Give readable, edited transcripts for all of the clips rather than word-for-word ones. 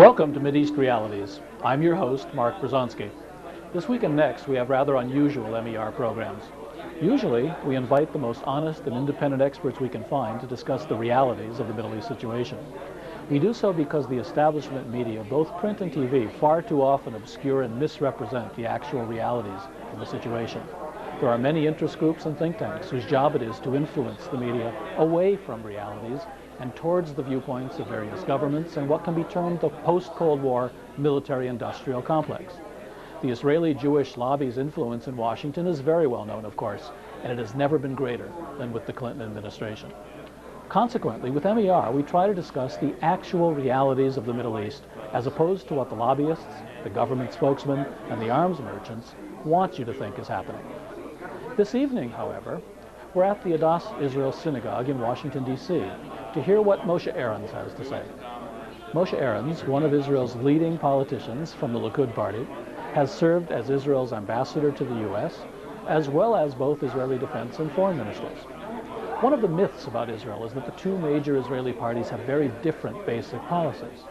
Welcome to Mideast Realities. I'm your host, Mark Bruzonsky. This week and next, we have rather unusual MER programs. Usually, we invite the most honest and independent experts we can find to discuss the realities of the Middle East situation. We do so because the establishment media, both print and TV, far too often obscure and misrepresent the actual realities of the situation. There are many interest groups and think tanks whose job it is to influence the media away from realities and towards the viewpoints of various governments and what can be termed the post-Cold War military-industrial complex. The Israeli-Jewish lobby's influence in Washington is very well known, of course, and it has never been greater than with the Clinton administration. Consequently, with MER, we try to discuss the actual realities of the Middle East as opposed to what the lobbyists, the government spokesmen, and the arms merchants want you to think is happening. This evening, however, we're at the Adass Israel Synagogue in Washington, D.C. to hear what Moshe Ahrens has to say. Moshe Ahrens, one of Israel's leading politicians from the Likud party, has served as Israel's ambassador to the U.S., as well as both Israeli defense and foreign ministers. One of the myths about Israel is that the two major Israeli parties have very different basic policies.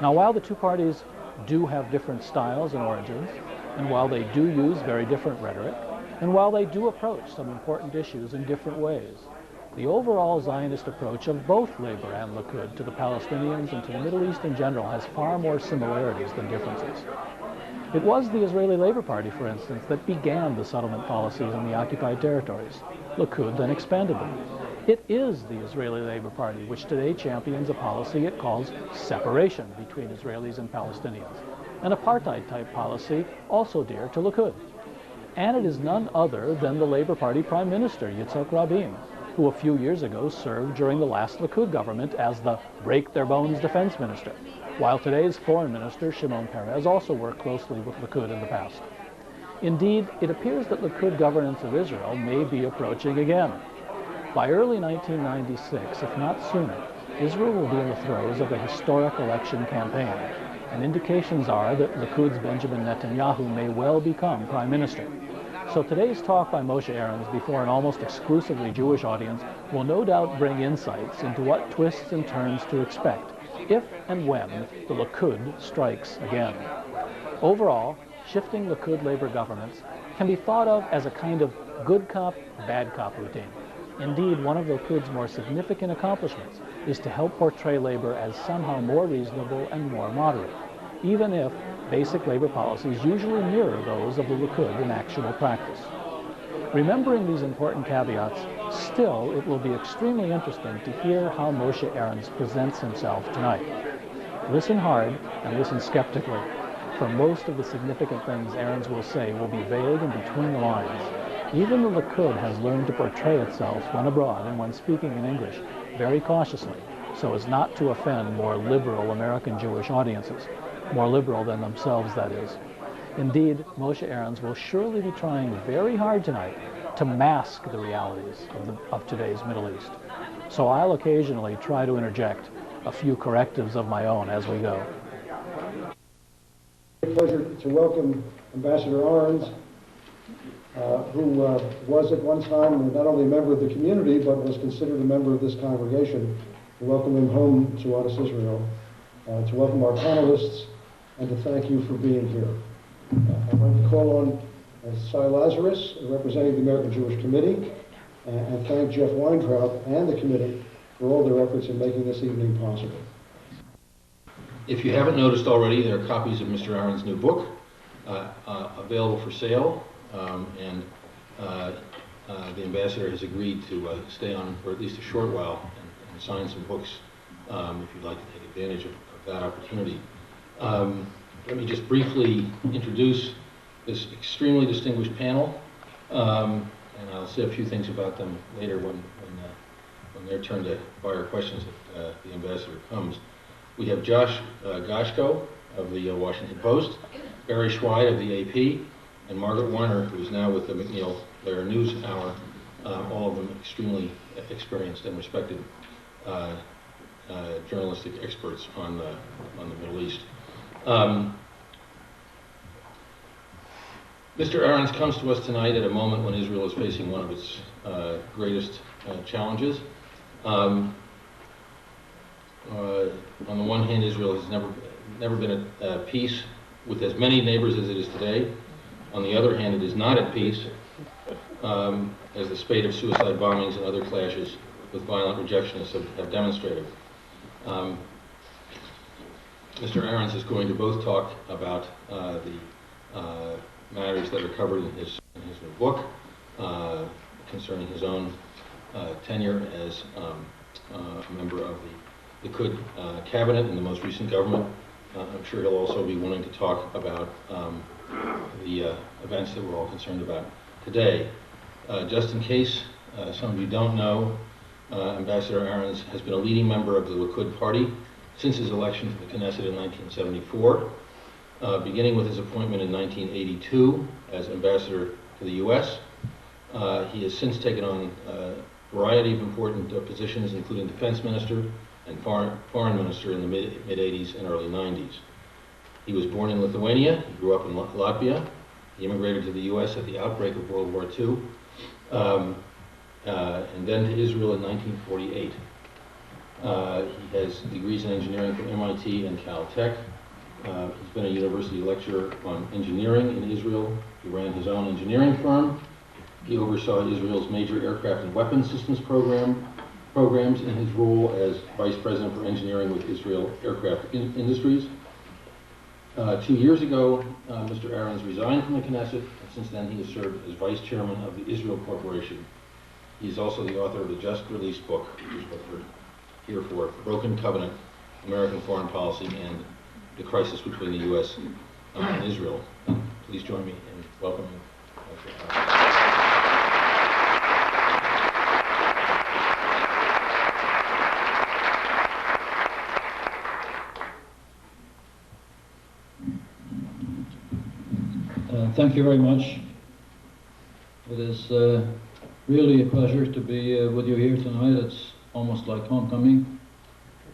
Now, while the two parties do have different styles and origins, and while they do use very different rhetoric, and while they do approach some important issues in different ways, the overall Zionist approach of both Labor and Likud to the Palestinians and to the Middle East in general has far more similarities than differences. It was the Israeli Labor Party, for instance, that began the settlement policies in the occupied territories. Likud then expanded them. It is the Israeli Labor Party which today champions a policy it calls separation between Israelis and Palestinians, an apartheid-type policy also dear to Likud. And it is none other than the Labor Party Prime Minister, Yitzhak Rabin, who a few years ago served during the last Likud government as the break-their-bones defense minister, while today's foreign minister, Shimon Peres, also worked closely with Likud in the past. Indeed, it appears that Likud governance of Israel may be approaching again. By early 1996, if not sooner, Israel will be in the throes of a historic election campaign, and indications are that Likud's Benjamin Netanyahu may well become prime minister. So today's talk by Moshe Ahrens before an almost exclusively Jewish audience will no doubt bring insights into what twists and turns to expect if and when the Likud strikes again. Overall, shifting Likud labor governments can be thought of as a kind of good cop, bad cop routine. Indeed, one of Likud's more significant accomplishments is to help portray labor as somehow more reasonable and more moderate, even if basic labor policies usually mirror those of the Likud in actual practice. Remembering these important caveats, still it will be extremely interesting to hear how Moshe Ahrens presents himself tonight. Listen hard and listen skeptically, for most of the significant things Ahrens will say will be vague and between the lines. Even the Likud has learned to portray itself when abroad and when speaking in English very cautiously, so as not to offend more liberal American Jewish audiences, more liberal than themselves, that is. Indeed, Moshe Ahrens will surely be trying very hard tonight to mask the realities of today's Middle East. So I'll occasionally try to interject a few correctives of my own as we go. Pleasure to welcome Ambassador Ahrens, who was at one time not only a member of the community, but was considered a member of this congregation, to welcome him home to Adass Israel, to welcome our panelists, and to thank you for being here. I'd like to call on Cy Lazarus, representing the American Jewish Committee, and thank Jeff Weintraub and the committee for all their efforts in making this evening possible. If you haven't noticed already, there are copies of Mr. Ahrens' new book available for sale, and the ambassador has agreed to stay on for at least a short while and sign some books if you'd like to take advantage of that opportunity. Let me just briefly introduce this extremely distinguished panel, and I'll say a few things about them later when their turn to fire questions if the ambassador comes. We have Josh Goshko of the Washington Post, Barry Schweid of the AP, and Margaret Warner, who is now with the McNeil-Lehrer News Hour, all of them extremely experienced and respected journalistic experts on the Middle East. Mr. Ahrens comes to us tonight at a moment when Israel is facing one of its greatest challenges. On the one hand, Israel has never been at peace with as many neighbors as it is today. On the other hand, it is not at peace, as the spate of suicide bombings and other clashes with violent rejectionists have demonstrated. Mr. Ahrens is going to both talk about the matters that are covered in his new book concerning his own tenure as a member of the Likud cabinet in the most recent government. I'm sure he'll also be wanting to talk about the events that we're all concerned about today. Just in case some of you don't know, Ambassador Ahrens has been a leading member of the Likud party since his election to the Knesset in 1974, beginning with his appointment in 1982 as ambassador to the U.S. He has since taken on a variety of important positions, including defense minister and foreign minister in the mid-80s and early 90s. He was born in Lithuania. He grew up in Latvia. He immigrated to the U.S. at the outbreak of World War II, and then to Israel in 1948. He has degrees in engineering from MIT and Caltech. He's been a university lecturer on engineering in Israel. He ran his own engineering firm. He oversaw Israel's major aircraft and weapons systems programs in his role as vice president for engineering with Israel Aircraft Industries. 2 years ago, Mr. Ahrens resigned from the Knesset, and since then he has served as vice chairman of the Israel Corporation. He's also the author of the just-released book, which is what we're here for, Broken Covenant, American Foreign Policy and the Crisis Between the U.S. And Israel. Please join me in welcoming Dr. Ahrens. Thank you very much. It is really a pleasure to be with you here tonight. It's almost like homecoming,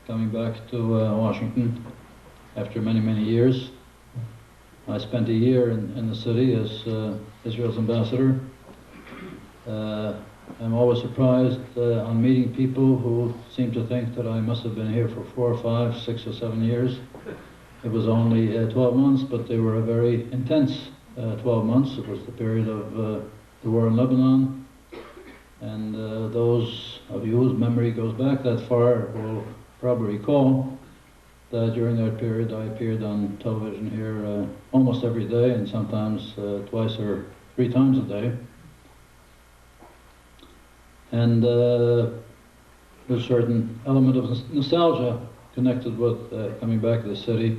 coming back to Washington after many, many years. I spent a year in the city as Israel's ambassador. I'm always surprised on meeting people who seem to think that I must have been here for 4 or 5, 6 or 7 years. It was only 12 months, but they were a very intense 12 months. It was the period of the war in Lebanon, and those of you whose memory goes back that far will probably recall that during that period I appeared on television here almost every day, and sometimes 2 or 3 times a day. And there's a certain element of nostalgia connected with coming back to the city,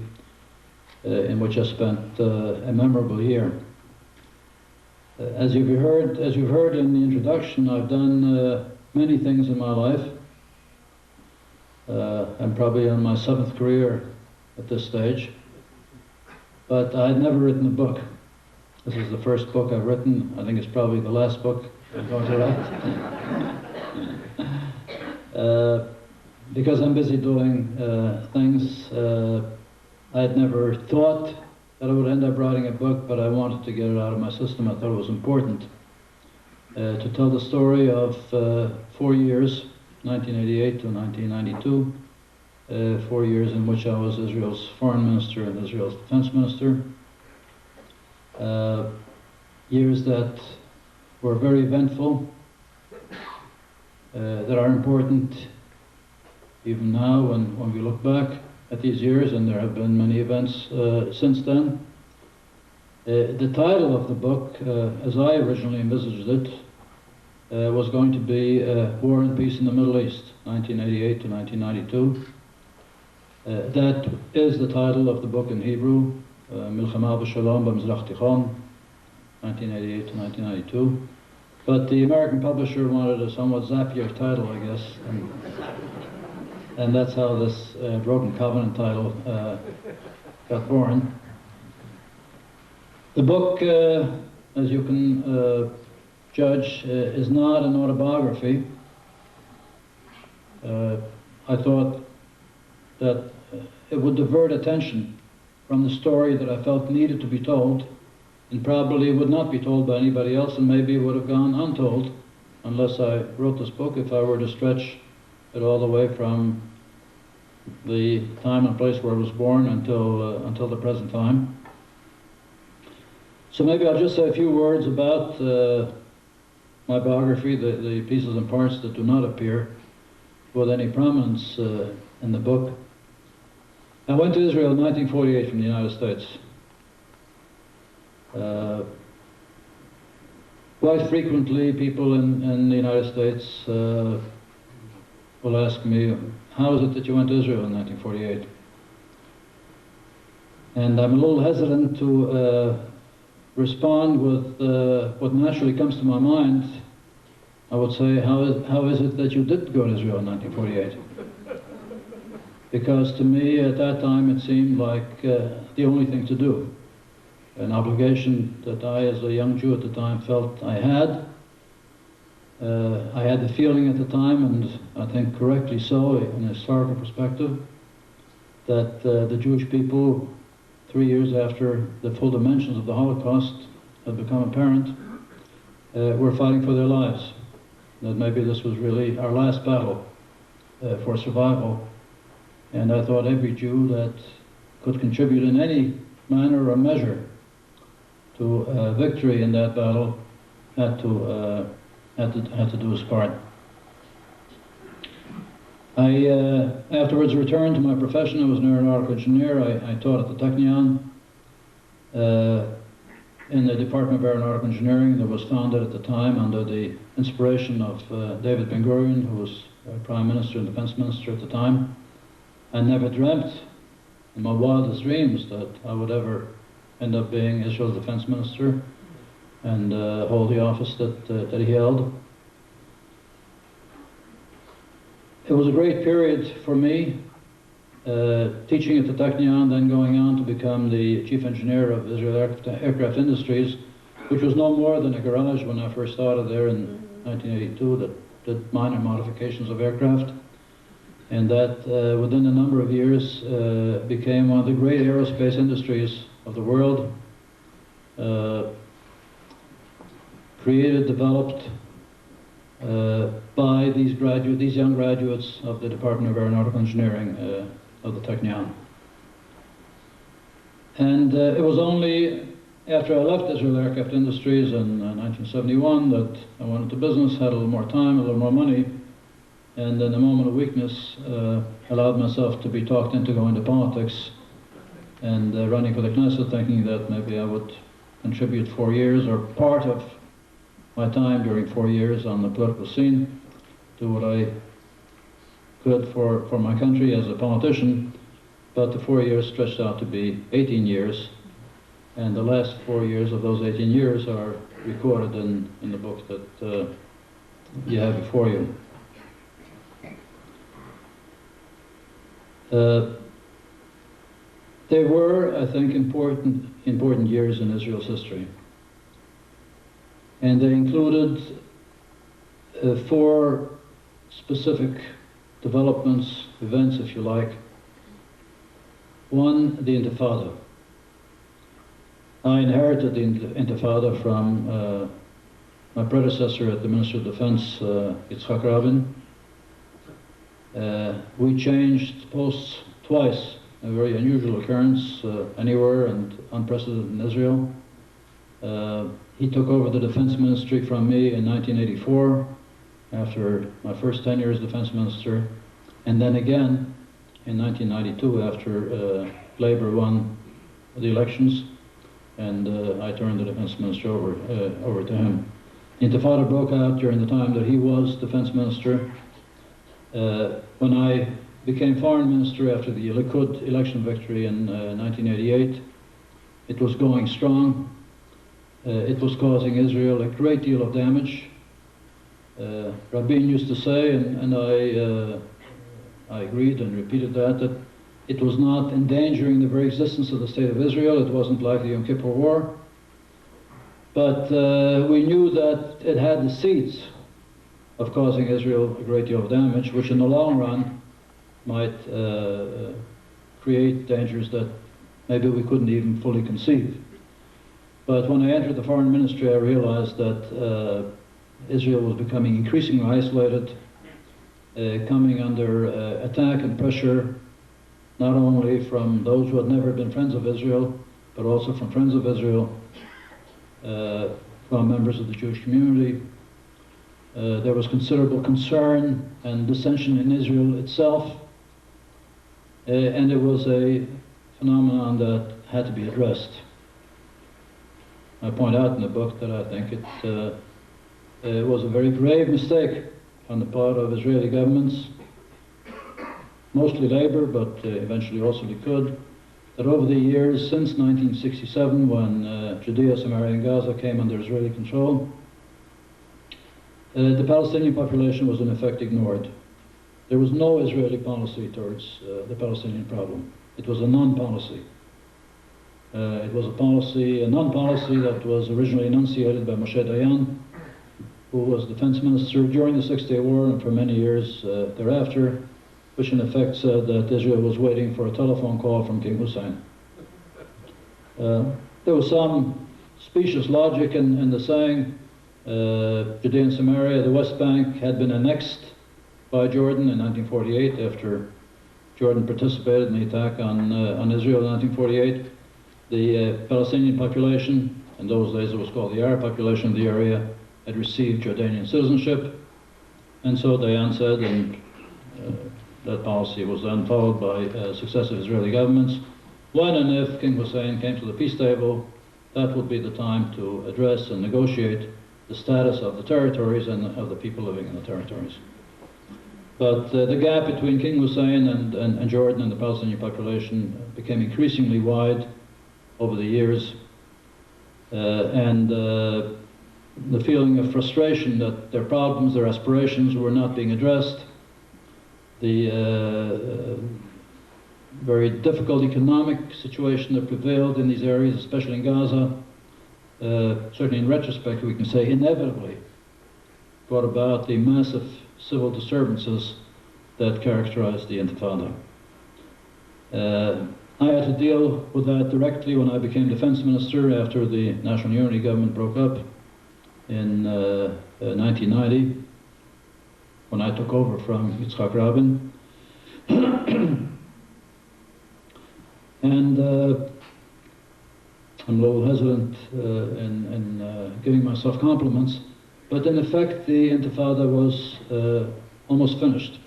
in which I spent a memorable year. As you've heard in the introduction, I've done many things in my life. I'm probably on my 7th career at this stage, but I'd never written a book. This is the first book I've written. I think it's probably the last book I'm going to write. Because I'm busy doing things, I had never thought that I would end up writing a book, but I wanted to get it out of my system. I thought it was important to tell the story of 4 years, 1988 to 1992, 4 years in which I was Israel's foreign minister and Israel's defense minister. Years that were very eventful, that are important even now when we look back at these years, and there have been many events since then. The title of the book, as I originally envisaged it, was going to be War and Peace in the Middle East, 1988 to 1992. That is the title of the book in Hebrew, Milchama v'Shalom b'Mizrach Tichon, 1988 to 1992. But the American publisher wanted a somewhat zappier title, I guess, and that's how this Broken Covenant title got born. The book, as you can judge, is not an autobiography. I thought that it would divert attention from the story that I felt needed to be told, and probably would not be told by anybody else, and maybe would have gone untold unless I wrote this book, if I were to stretch it all the way from the time and place where I was born until the present time. So maybe I'll just say a few words about my biography, the pieces and parts that do not appear with any prominence in the book. I went to Israel in 1948 from the United States. Quite frequently, people in the United States will ask me, how is it that you went to Israel in 1948? And I'm a little hesitant to respond with what naturally comes to my mind. I would say, how is it that you did go to Israel in 1948? Because to me, at that time, it seemed like the only thing to do. An obligation that I, as a young Jew at the time, felt I had. I had the feeling at the time, and I think correctly so, in a historical perspective, that the Jewish people, 3 years after the full dimensions of the Holocaust had become apparent, were fighting for their lives. That maybe this was really our last battle for survival. And I thought every Jew that could contribute in any manner or measure to victory in that battle had to do his part. I afterwards returned to my profession. I was an aeronautical engineer. I taught at the Technion in the Department of Aeronautical Engineering that was founded at the time under the inspiration of David Ben-Gurion, who was Prime Minister and Defense Minister at the time. I never dreamt in my wildest dreams that I would ever end up being Israel's Defense Minister and hold the office that he held. It was a great period for me, teaching at the Technion, then going on to become the chief engineer of Israel Aircraft Industries, which was no more than a garage when I first started there in 1982 that did minor modifications of aircraft. And that within a number of years became one of the great aerospace industries of the world, created, developed by these young graduates of the Department of Aeronautical Engineering of the Technion. And it was only after I left Israel Aircraft Industries in 1971 that I went into business, had a little more time, a little more money, and in a moment of weakness allowed myself to be talked into going to politics and running for the Knesset, thinking that maybe I would contribute 4 years or part of my time during 4 years on the political scene, do what I could for my country as a politician. But the 4 years stretched out to be 18 years, and the last 4 years of those 18 years are recorded in the book that you have before you. They were, I think, important years in Israel's history. And they included 4 specific developments, events, if you like. One, the Intifada. I inherited the Intifada from my predecessor at the Ministry of Defense, Yitzhak Rabin. We changed posts twice, a very unusual occurrence anywhere and unprecedented in Israel. He took over the defense ministry from me in 1984 after my first tenure as defense minister, and then again in 1992 after Labour won the elections, and I turned the defense minister over to him. The Intifada broke out during the time that he was defense minister. When I became foreign minister after the Likud election victory in 1988, it was going strong. It was causing Israel a great deal of damage. Rabin used to say, and I agreed and repeated that it was not endangering the very existence of the State of Israel. It wasn't like the Yom Kippur War. But we knew that it had the seeds of causing Israel a great deal of damage, which in the long run might create dangers that maybe we couldn't even fully conceive. But when I entered the foreign ministry, I realized that Israel was becoming increasingly isolated, coming under attack and pressure not only from those who had never been friends of Israel, but also from friends of Israel, from members of the Jewish community. There was considerable concern and dissension in Israel itself, and it was a phenomenon that had to be addressed. I point out in the book that I think it was a very grave mistake on the part of Israeli governments, mostly Labour, but eventually also Likud, that over the years since 1967, when Judea, Samaria, and Gaza came under Israeli control, the Palestinian population was in effect ignored. There was no Israeli policy towards the Palestinian problem. It was a non-policy. It was a non-policy that was originally enunciated by Moshe Dayan, who was defense minister during the Six-Day War and for many years thereafter, which in effect said that Israel was waiting for a telephone call from King Hussein. There was some specious logic in the saying. Judea and Samaria, the West Bank, had been annexed by Jordan in 1948 after Jordan participated in the attack on Israel in 1948. The Palestinian population, in those days it was called the Arab population of the area, had received Jordanian citizenship, and so Dayan said, and that policy was then followed by successive Israeli governments. When and if King Hussein came to the peace table, that would be the time to address and negotiate the status of the territories and of the people living in the territories. But the gap between King Hussein and Jordan and the Palestinian population became increasingly wide over the years, and the feeling of frustration that their problems, their aspirations were not being addressed, the very difficult economic situation that prevailed in these areas, especially in Gaza, certainly in retrospect we can say inevitably brought about the massive civil disturbances that characterized the Intifada. I had to deal with that directly when I became defense minister after the National Unity government broke up in 1990, when I took over from Yitzhak Rabin. And I'm a little hesitant in giving myself compliments, but in effect the Intifada was almost finished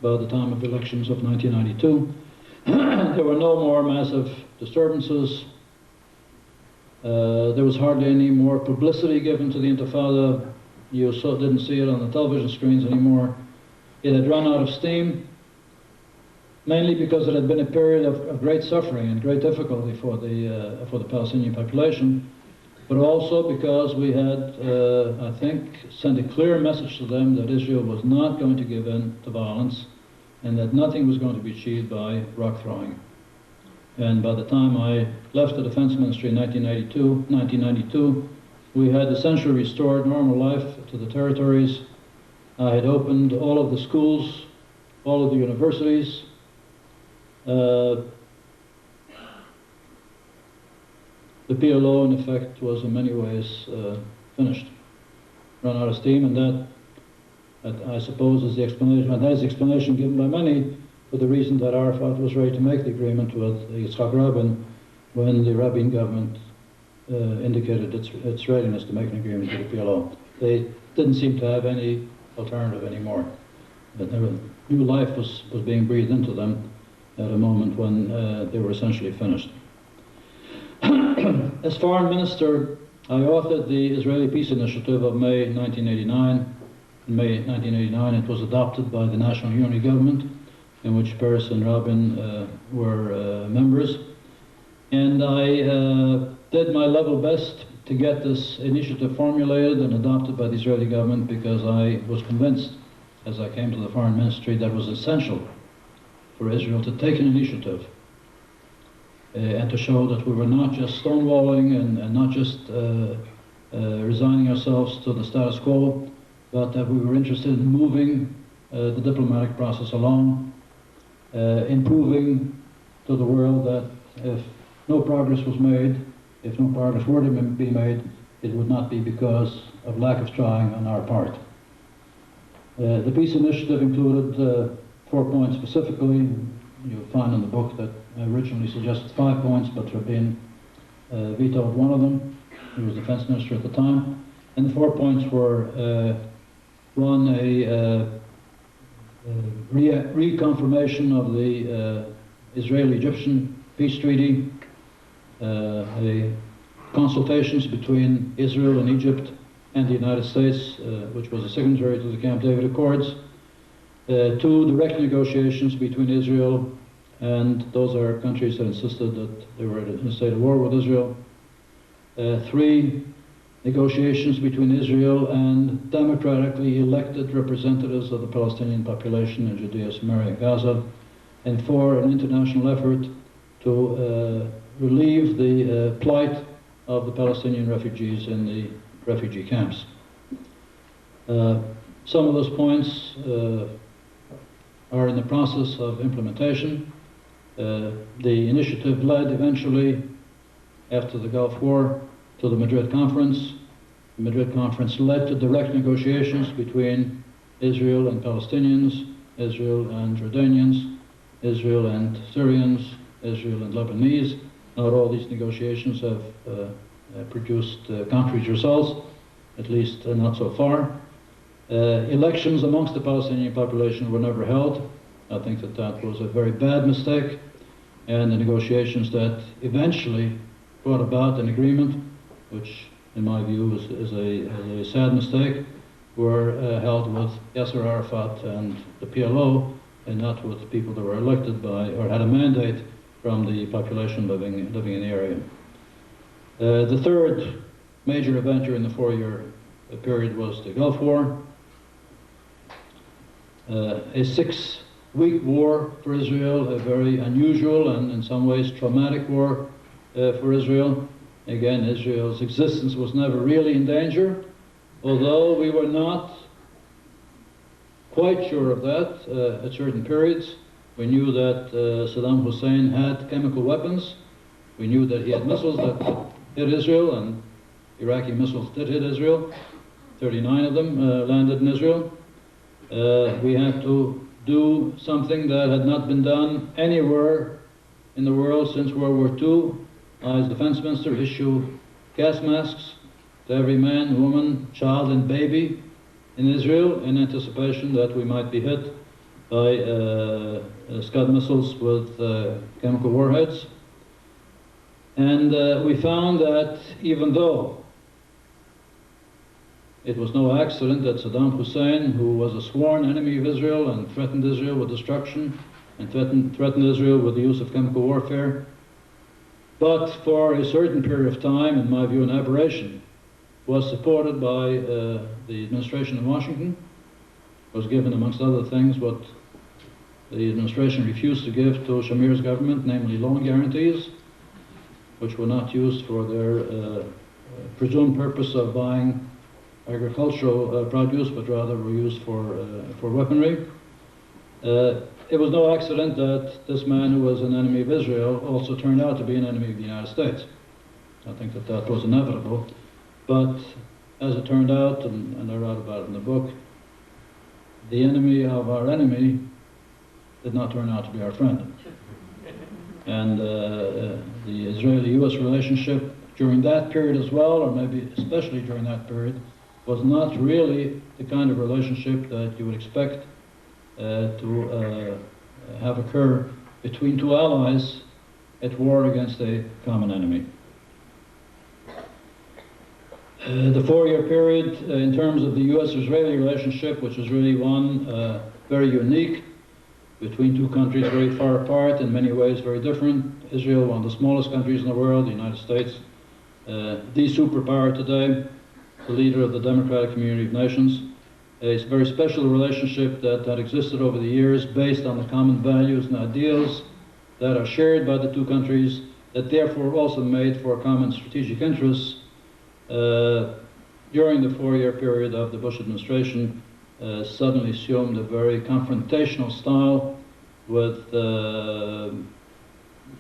by the time of the elections of 1992. There were no more massive disturbances. There was hardly any more publicity given to the Intifada. You didn't see it on the television screens anymore. It had run out of steam, mainly because it had been a period of great suffering and great difficulty for the Palestinian population, but also because we had, I think, sent a clear message to them that Israel was not going to give in to violence and that nothing was going to be achieved by rock throwing. And by the time I left the defense ministry in 1992, we had essentially restored normal life to the territories. I had opened all of the schools, all of the universities. The PLO, in effect, was in many ways finished, run out of steam, and that I suppose is the explanation, and that is the explanation given by many for the reason that Arafat was ready to make the agreement with Yitzhak Rabin when the Rabin government indicated its readiness to make an agreement with the PLO. They didn't seem to have any alternative anymore. But new life was being breathed into them at a moment when they were essentially finished. As foreign minister, I authored the Israeli Peace Initiative of May 1989. In May 1989, it was adopted by the National Unity government, in which Peres and Rabin were members. And I did my level best to get this initiative formulated and adopted by the Israeli government, because I was convinced, as I came to the foreign ministry, that it was essential for Israel to take an initiative and to show that we were not just stonewalling and not just resigning ourselves to the status quo, but that we were interested in moving the diplomatic process along, in proving to the world that if no progress was made, if no progress were to be made, it would not be because of lack of trying on our part. The peace initiative included 4 points specifically: you find in the book that I originally suggested 5 points, but Rabin vetoed one of them. He was defense minister at the time. And the 4 points were, one, a reconfirmation of the Israeli-Egyptian peace treaty, consultations between Israel and Egypt and the United States, which was a signatory to the Camp David Accords. 2, direct negotiations between Israel and those Arab countries that insisted that they were in a state of war with Israel. 3, negotiations between Israel and democratically elected representatives of the Palestinian population in Judea, Samaria, and Gaza. And 4, an international effort to relieve the plight of the Palestinian refugees in the refugee camps. Some of those points are in the process of implementation. The initiative led eventually, after the Gulf War, to the Madrid Conference. The Madrid Conference led to direct negotiations between Israel and Palestinians, Israel and Jordanians, Israel and Syrians, Israel and Lebanese. Not all these negotiations have produced concrete results, at least not so far. Elections amongst the Palestinian population were never held. I think that that was a very bad mistake, and the negotiations that eventually brought about an agreement, which in my view is a sad mistake, were held with Yasser Arafat and the PLO, and not with the people that were elected by or had a mandate from the population living in the area. The third major event during the 4-year period was the Gulf War. A 6-week war for Israel, a very unusual and in some ways traumatic war for Israel. Again, Israel's existence was never really in danger, although we were not quite sure of that at certain periods. We knew that Saddam Hussein had chemical weapons. We knew that he had missiles that hit Israel, and Iraqi missiles did hit Israel. 39 of them landed in Israel. We had to do something that had not been done anywhere in the world since World War II. I, as defense minister, issue gas masks to every man, woman, child, and baby in Israel in anticipation that we might be hit by Scud missiles with chemical warheads. And we found that even though it was no accident that Saddam Hussein, who was a sworn enemy of Israel and threatened Israel with destruction and threatened Israel with the use of chemical warfare, but for a certain period of time, in my view an aberration, was supported by the administration in Washington, was given amongst other things what the administration refused to give to Shamir's government, namely loan guarantees, which were not used for their presumed purpose of buying agricultural produce, but rather were used for weaponry. It was no accident that this man, who was an enemy of Israel, also turned out to be an enemy of the United States. I think that that was inevitable. But as it turned out, and I write about it in the book, the enemy of our enemy did not turn out to be our friend. And the Israeli-US relationship during that period as well, or maybe especially during that period, was not really the kind of relationship that you would expect to have occur between two allies at war against a common enemy. The 4-year period, in terms of the US-Israeli relationship, which was really one very unique, between two countries very far apart, in many ways very different. Israel, one of the smallest countries in the world, the United States, the superpower today, the leader of the democratic community of nations. A very special relationship that existed over the years based on the common values and ideals that are shared by the two countries, that therefore also made for common strategic interests. During the 4-year period of the Bush administration, suddenly assumed a very confrontational style with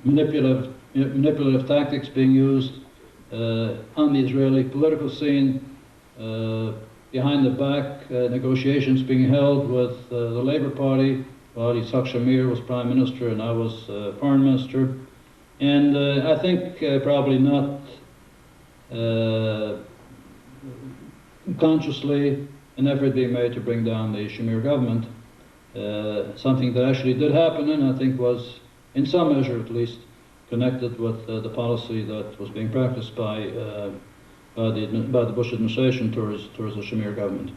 manipulative tactics being used on the Israeli political scene, behind the back, negotiations being held with the Labour Party while Yitzhak Shamir was Prime Minister and I was Foreign Minister. And I think probably not consciously an effort being made to bring down the Shamir government. Something that actually did happen, and I think was, in some measure at least, connected with the policy that was being practiced by the Bush administration towards the Shamir government.